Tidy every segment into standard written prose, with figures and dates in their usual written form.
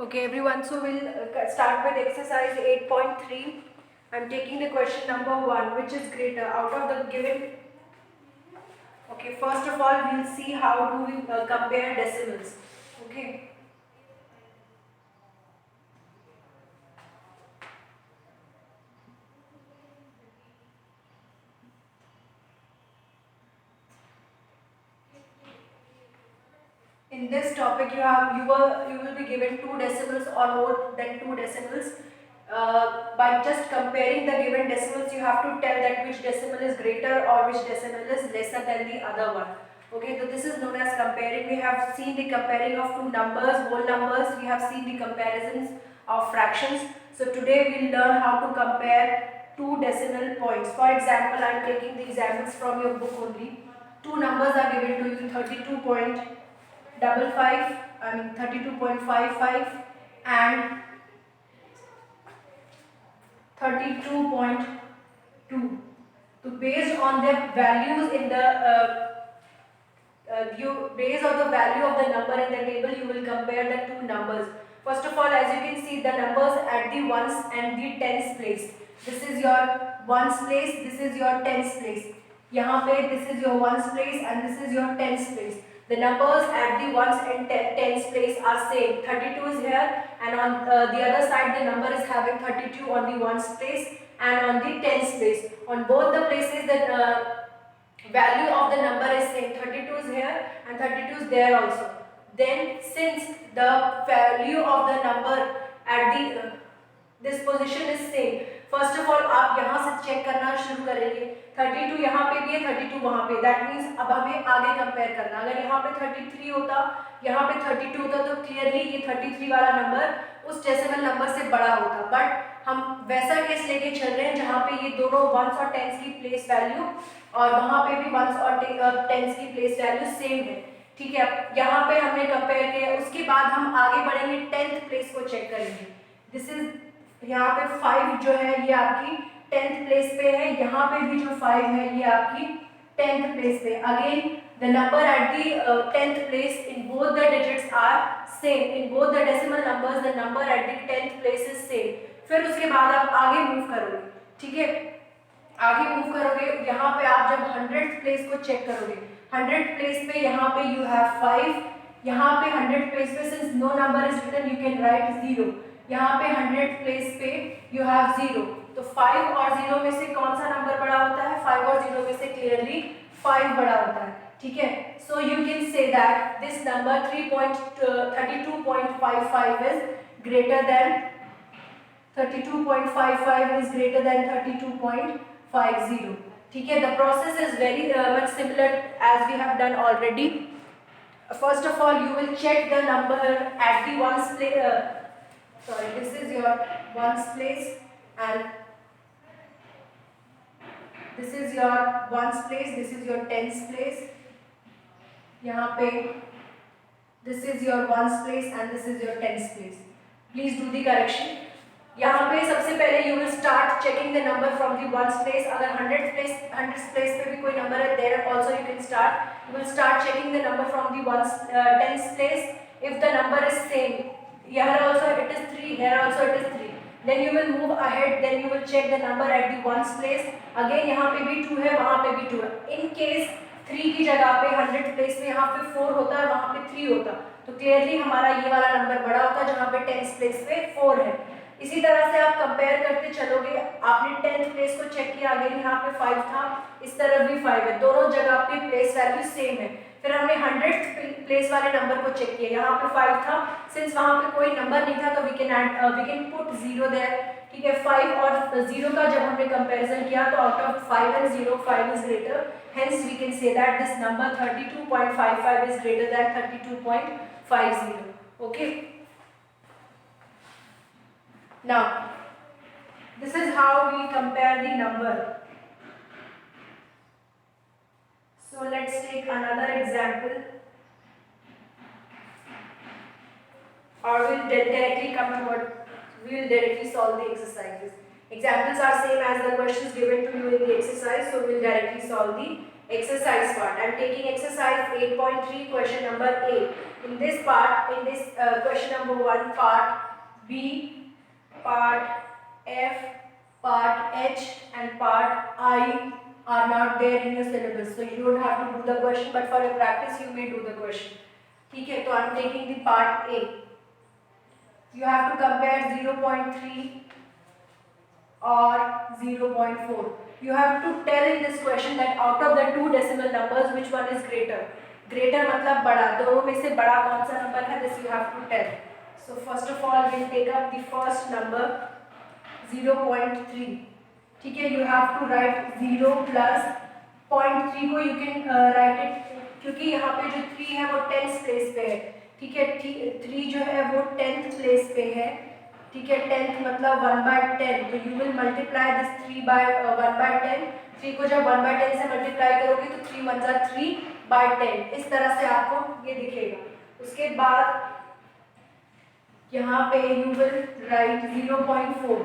Okay, everyone, so we'll start with exercise 8.3. I'm taking the question number 1, which is greater out of the given. Okay, first of all, we'll see how do we compare decimals. Okay. In this topic, you will be given two decimals or more than two decimals. By just comparing the given decimals, you have to tell that which decimal is greater or which decimal is lesser than the other one. Okay, so this is known as comparing. We have seen the comparing of two numbers, whole numbers. We have seen the comparisons of fractions. So today we'll learn how to compare two decimal points. For example, I am taking the examples from your book only. Two numbers are given to you: 32.55, I mean 32.55 and 32.2. So based on the values in the based on the value of the number in the table, you will compare the two numbers. First of all, as you can see, the numbers at the ones and the tens place. This is your ones place, this is your tens place. यहाँ पे this is your ones place and this is your tens place. The numbers at the ones and tens place are same. 32 is here, and on the other side the number is having 32 on the ones place and on the tens place. On both the places the value of the number is same. 32 is here and 32 is there also. Then since the value of the number at the this position is same, first of all आप यहाँ से check करना शुरू करेंगे. 32 यहाँ पे भी है, 32 वहाँ पे. दैट मीन्स अब हमें आगे कंपेयर करना. अगर यहाँ पे 33 होता, यहाँ पे 32 होता, तो क्लियरली ये 33 वाला नंबर उस डेसिमल नंबर से बड़ा होता. बट हम वैसा केस लेके चल रहे हैं जहाँ पे ये दोनों वंस और टेंस की प्लेस वैल्यू और वहाँ पे भी वंस और टेंस की प्लेस वैल्यू सेम है. ठीक है, यहाँ पे हमने कंपेयर किया. उसके बाद हम आगे बढ़ेंगे, टेंथ प्लेस को चेक करेंगे. दिस इज यहाँ पे 5 जो है ये आपकी 10th प्लेस पे है. यहाँ पे भी जो 5 है ये आपकी 10th प्लेस पे. Again the number at the 10th place in both the digits are same. In both the decimal numbers the number at the 10th place is same. फिर उसके बाद आप आगे मूव करोगे. ठीक है, आगे मूव करोगे. यहाँ पे आप जब 100th प्लेस को चेक करोगे, 100th प्लेस पे यहाँ पे यू हैव 5. यहाँ पे 100th प्लेस पे since no number is written you can write 0. यहाँ पे 100th प्लेस पे यू हैव 0. तो 5 और 0 में से कौन सा नंबर बड़ा होता है? 5 और 0 में से क्लियरली 5 बड़ा होता है. ठीक है, so you can say that this number 32.55 is greater than 32.55 is greater than 32.50. ठीक है, the process is very much similar as we have done already. First of all, you will check the number at the ones place. This is your ones place and this is your ones place. This is your tens place. यहाँ पे this is your ones place and this is your tens place. Please do the correction. यहाँ पे सबसे पहले you will start checking the number from the ones place. अगर 100th place पे भी कोई number है, there also you can start. You will start checking the number from the ones tens place. If the number is same, here also it is 3, here also it is 3. Then you will move ahead. Then you will check the number at the ones place. Again यहाँ पे भी 2 है, वहाँ पे भी 2 है. In case 3 की जगह पे 100th place में यहाँ पे 4 होता है, वहाँ पे 3 होता, तो क्लियरली हमारा ये वाला नंबर बड़ा होता जहाँ पे 10th प्लेस पे 4 है. इसी तरह से आप कंपेयर करते चलोगे. आपने 10th प्लेस को चेक किया, अगेन यहाँ पे 5 था, इस तरफ भी 5 है, दोनों जगह पे प्लेस वैल्यू सेम है. फिर हमने 100th प्लेस वाले नंबर को चेक किया, यहाँ पे 5 था, सिंस वहाँ पे कोई नंबर नहीं था तो वी कैन पुट 0 देयर. ठीक है, 5 और 0 का जब हमने कंपैरिजन किया तो out of 5 and 0 5 is greater. Hence we can say that this number 32.55 is greater than 32.50. Okay, now this is how we compare the number. So let's take another example, or we'll directly come to what we'll directly solve the exercises. Examples are same as the questions given to you in the exercise, so we'll directly solve the exercise part. I am taking exercise 8.3 question number A. In this part, in this question number 1, part B, part F, part H and part I are not there in your syllabus. So you don't have to do the question, but for your practice you may do the question. Okay, so I am taking the part A. You have to compare 0.3 or 0.4. You have to tell in this question that out of the two decimal numbers which one is greater. Greater मतलब बड़ा, दोनों में से बड़ा कौन सा number है, this you have to tell. So first of all we'll take up the first number 0.3. ठीक है, you have to write 0 plus 0.3 को you can write it, क्योंकि यहाँ पे जो 3 है वो 10th प्लेस पे है. ठीक है, 3 जो है वो 10th प्लेस पे है. ठीक है, 10th मतलब 1/10, तो यू विल मल्टीप्लाई दिस 1/10. 3 को जब 1/10 से मल्टीप्लाई करोगे तो 3 1 जा 3/10. इस तरह से आपको ये दिखेगा. उसके बाद यहाँ पे you will right 0.4.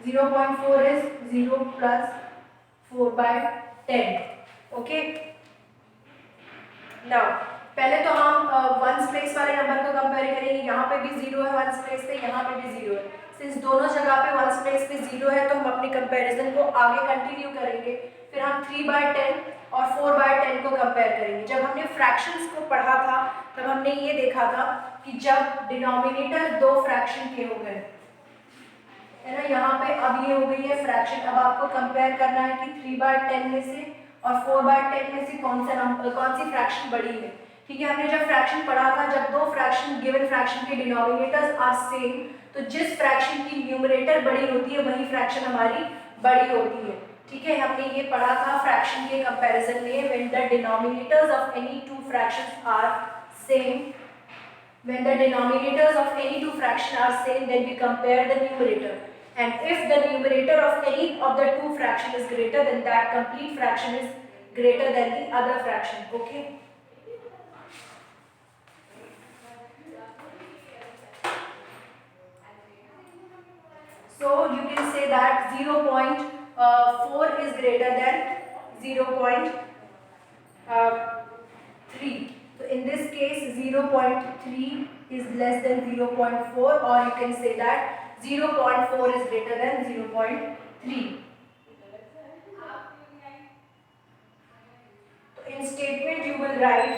0.4 is 0 plus 4/10. Okay, now पहले तो हम वंस प्लेस वाले नंबर को कंपेयर करेंगे. यहाँ पे भी 0 है वंस प्लेस पे, यहाँ पे भी 0 है. सिंस दोनों जगह पे वंस प्लेस पे 0 है तो हम अपने कंपैरिजन को आगे कंटिन्यू करेंगे. फिर हम 3/10 और 4/10 को कंपेयर करेंगे. जब हमने फ्रैक्शंस को पढ़ा था तब हमने ये देखा था कि जब डिनोमिनेटर दो फ्रैक्शन के हो गए है ना, यहाँ पे अब ये हो गई है फ्रैक्शन. अब आपको कंपेयर करना है कि 3/10 में से और 4/10 में से कौन सी फ्रैक्शन बड़ी है. ठीक है, हमने जब फ्रैक्शन पढ़ा था, जब दो फ्रैक्शन गिवन फ्रैक्शन के डिनोमिनेटर्स आर सेम, तो जिस फ्रैक्शन की न्यूमरेटर बड़ी होती है वही फ्रैक्शन हमारी बड़ी होती है. ठीक है, हमने ये पढ़ा था फ्रैक्शन के कंपैरिजन में. When the denominators of any two fractions are same, when the denominators of any two fraction are same, then we compare the numerator, and if the numerator of any of the two fraction is greater, then that complete fraction is greater than the other fraction. Okay, so you can say that 0.4 is greater than 0.3. So in this case 0.3 is less than 0.4, or you can say that 0.4 is greater than 0.3. So in statement you will write,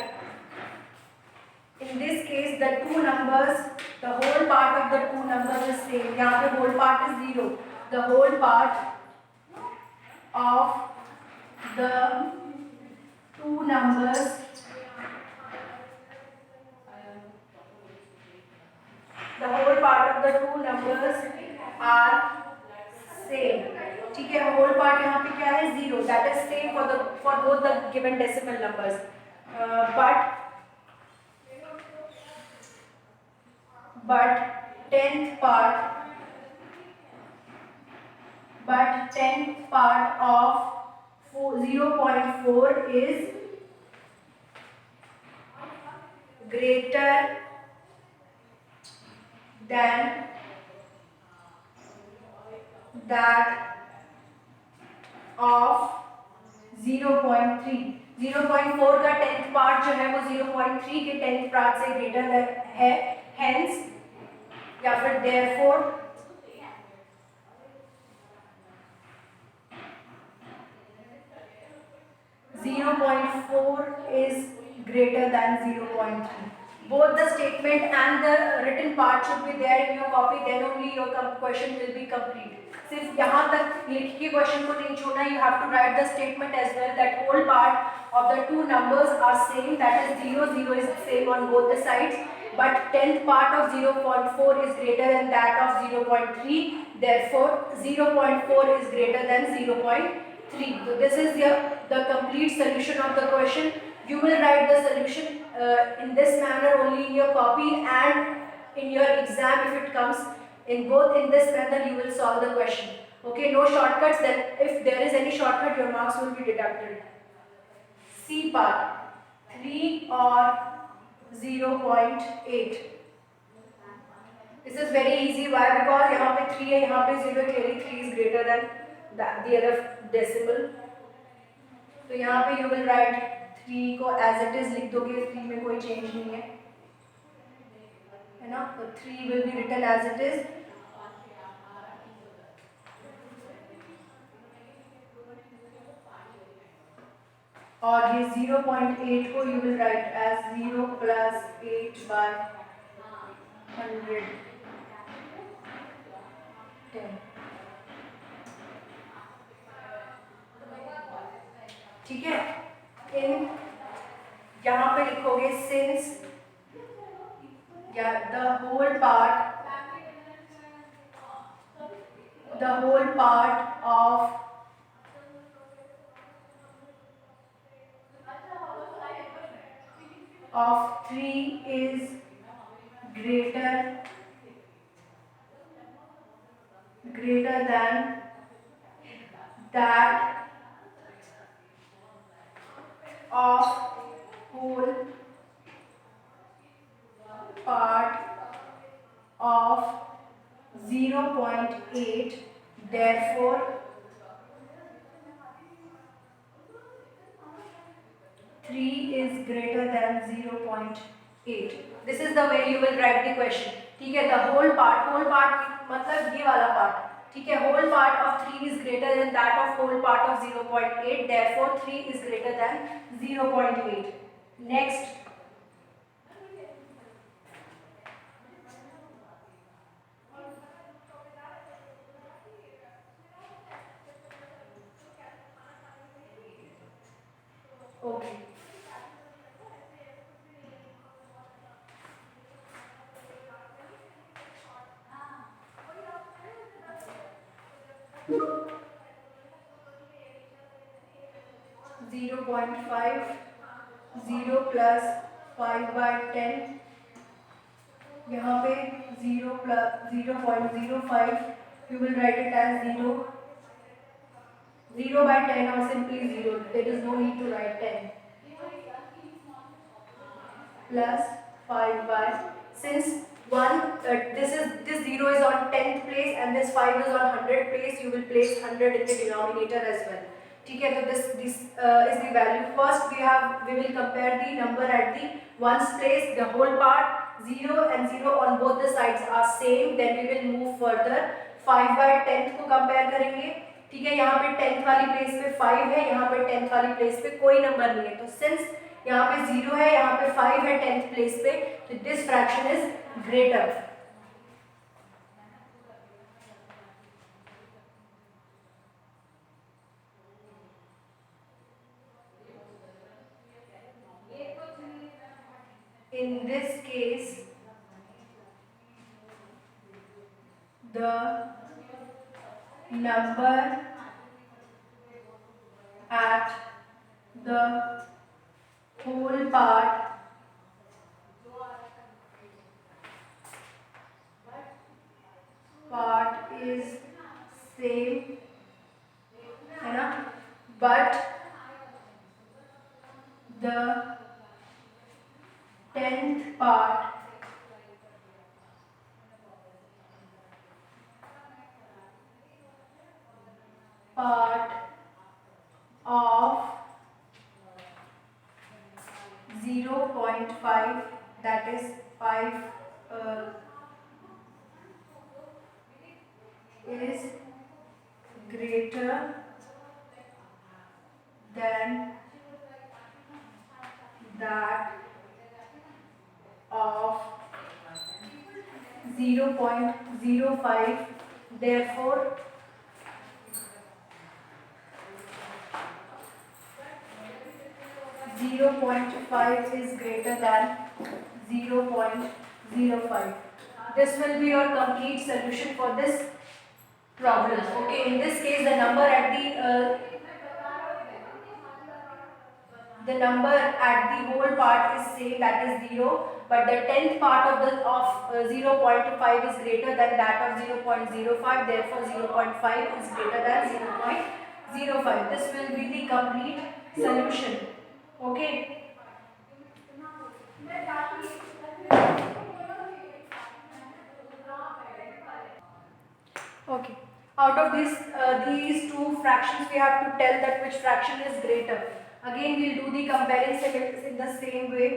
in this case the two numbers, the whole part of the two numbers is same. यहाँ पे whole part is 0. The whole part of the two numbers are same. ठीक है, whole part यहाँ पे क्या है 0. That is same for both the given decimal numbers. But 10th part of 0.4 is greater than that of 0.3. 0.4 का 10th part जो है वो 0.3 के 10th पार्ट से ग्रेटर है. Hence या फिर therefore .4 is greater than 0.3. Both the statement and the written part should be there in your copy, then only your question will be complete. सिर्फ यहाँ तक लिख के क्वेश्चन को नहीं छोड़ना. You have to write the statement as well, that whole part of the two numbers are same, that is 0 is same on both the sides, but 10th part of 0.4 is greater than that of 0.3, therefore 0.4 is greater than 0.3. So this is the complete solution of the question. You will write the solution in this manner only in your copy and in your exam if it comes. In this manner you will solve the question. Okay, no shortcuts. Then if there is any shortcut, your marks will be deducted. C part 3 or 0.8. This is very easy. Why? Because यहाँ पे 3 है, यहाँ पे 0, clearly 3 is greater than the other decimal. तो यहाँ पे you will right 3 को as it is लिख दोगे, 3 में कोई चेंज नहीं है ना, तो 3 will be written as it is. और ये 0.8 को you will write as 0 plus 8/110। ठीक है, इन यहाँ पे लिखोगे सिंस या the whole part of of 3 is greater than that of whole part of 0.8, therefore 3 is greater than 0.8. This is the way you will write the question. ठीक है, the whole part मतलब ये वाला पार्ट, ठीक है, whole part of 3 is greater than that of whole part of 0.8, therefore 3 is greater than 0.8. Next, okay. 0.5, 0 plus 5/10, यहाँ पे 0 plus 0.05, you will write it as 0/10 or simply 0. There is no need to write 10. Plus 5 by, since this 0 is on 10th place and this 5 is on 100th place, you will place 100 in the denominator as well. ठीक है, तो this is the value. First we will compare the number at the ones place, the whole part 0 and 0 on both the sides are same. Then we will move further, 5/10 को compare करेंगे। ठीक है, यहाँ पे 10th वाली place पे 5 है, यहाँ पे 10th वाली प्लेस पे कोई नंबर नहीं है, तो सिंस यहाँ पे 0 है, यहाँ पे 5 है 10th प्लेस पे, तो this fraction is greater. In this case, the number at the whole part is same, है ना, but the 10th part of 0.5, that is 5 is greater than that of 0.05, therefore 0.5 is greater than 0.05. This will be your complete solution for this problem. Okay, in this case the number at the whole part is same, that is 0, but the 10th part of 0.5 is greater than that of 0.05, therefore 0.5 is greater than 0.05. This will be the complete solution. Okay. Okay. Out of these two fractions, we have to tell that which fraction is greater. Again we'll do the comparison in the same way.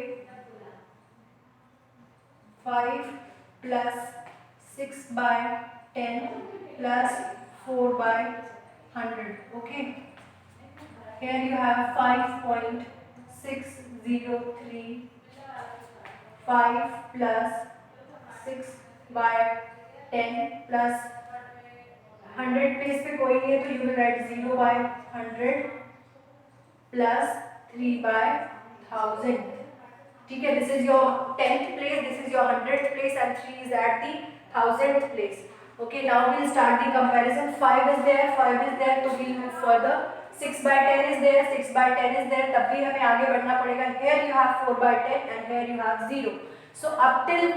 5 plus 6 by 10 plus 4 by 100. Okay, here you have 5.603. 5 plus 6 by 10 plus 100 place पे कोई नहीं है तो you will write 0 by 100 plus 3 by 1000. ठीक है, this is your 10th place, this is your 100th place and 3 is at the 1000th place. Okay, now we'll start the comparison. 5 is there, तो we'll move further. 6 by 10 is there, 6 by 10 is there, तब भी हमें आगे बढ़ना पड़ेगा. Here you have 4 by 10 and here you have 0. So up till the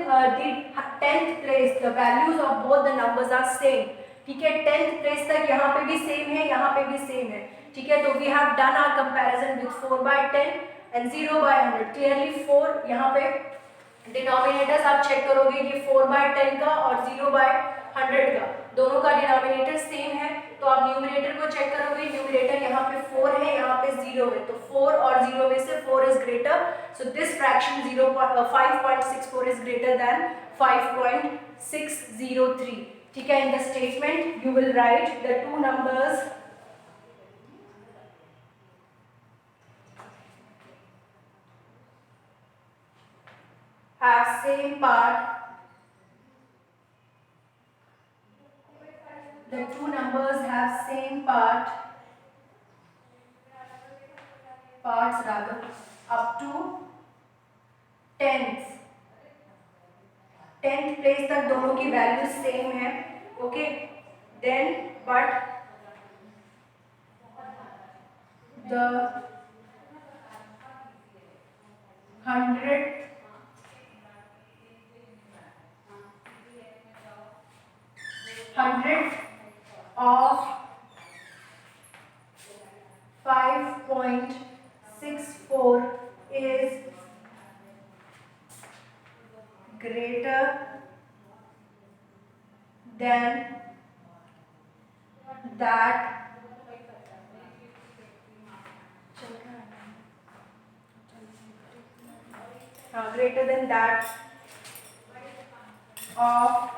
10th place, the values of both the numbers are same. ठीक है, 10th place तक यहाँ पे भी सेम है, यहाँ पे भी सेम है. ठीक है, तो we have done our comparison with 4 by 10 and 0 by 100. Clearly 4 यहाँ पे डिनोमिनेटर्स आप चेक करोगे, ये 4 by 10 का और 0 by 100 का दोनों का डिनोमिनेटर सेम है. तो आप न्यूमरेटर को चेक करोगे, न्यूमरेटर यहाँ पे 4 है, यहाँ पे 0 है, तो 4 और 0 में से 4 is greater. So this fraction 5.64 is greater than 5.603. ठीक है, in the statement you will write the two numbers have same part. The two numbers have same parts rather up to 10th place तक दोनों की value same है. Okay, then but the 100th of 5.64 is greater than that greater than that of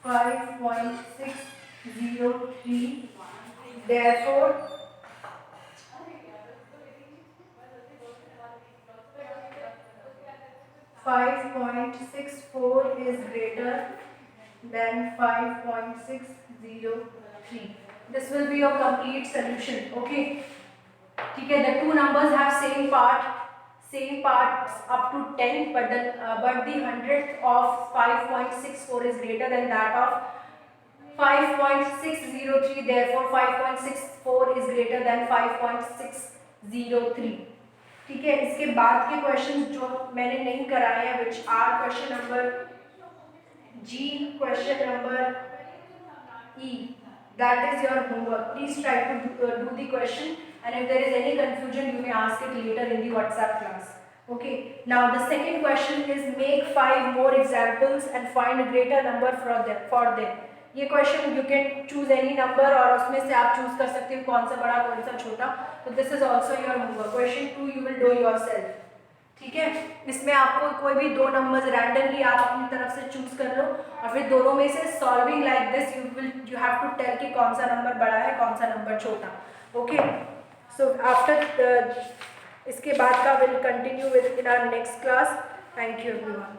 5.603. Therefore 5.64 is greater than 5.603. This will be your complete solution. Okay, ठीक है, the two numbers have same parts up to 10, but the 100th of 5.64 is greater than that of 5.603. Therefore 5.64 is greater than 5.603. ठीक है, इसके बाद के question जो मैंने नहीं कराए हैं, which are question number G, question number E, that is your homework. Please try to do the question, and if there is any confusion you may ask it later in the WhatsApp class. Okay, now the second question is make 5 more examples and find a greater number for them. ये question you can choose any number और उसमें से आप choose कर सकते हो कौन सा बड़ा कौन सा छोटा. तो this is also your homework. Question 2 you will do yourself. ठीक है, इसमें आपको कोई भी 2 नंबर्स रैंडमली आप अपनी तरफ से चूज कर लो और फिर दोनों में से solving like this you have to tell कि कौन सा नंबर बड़ा है कौन सा नंबर छोटा. ओके, सो आफ्टर इसके बाद का will continue with in our next class. Thank you everyone.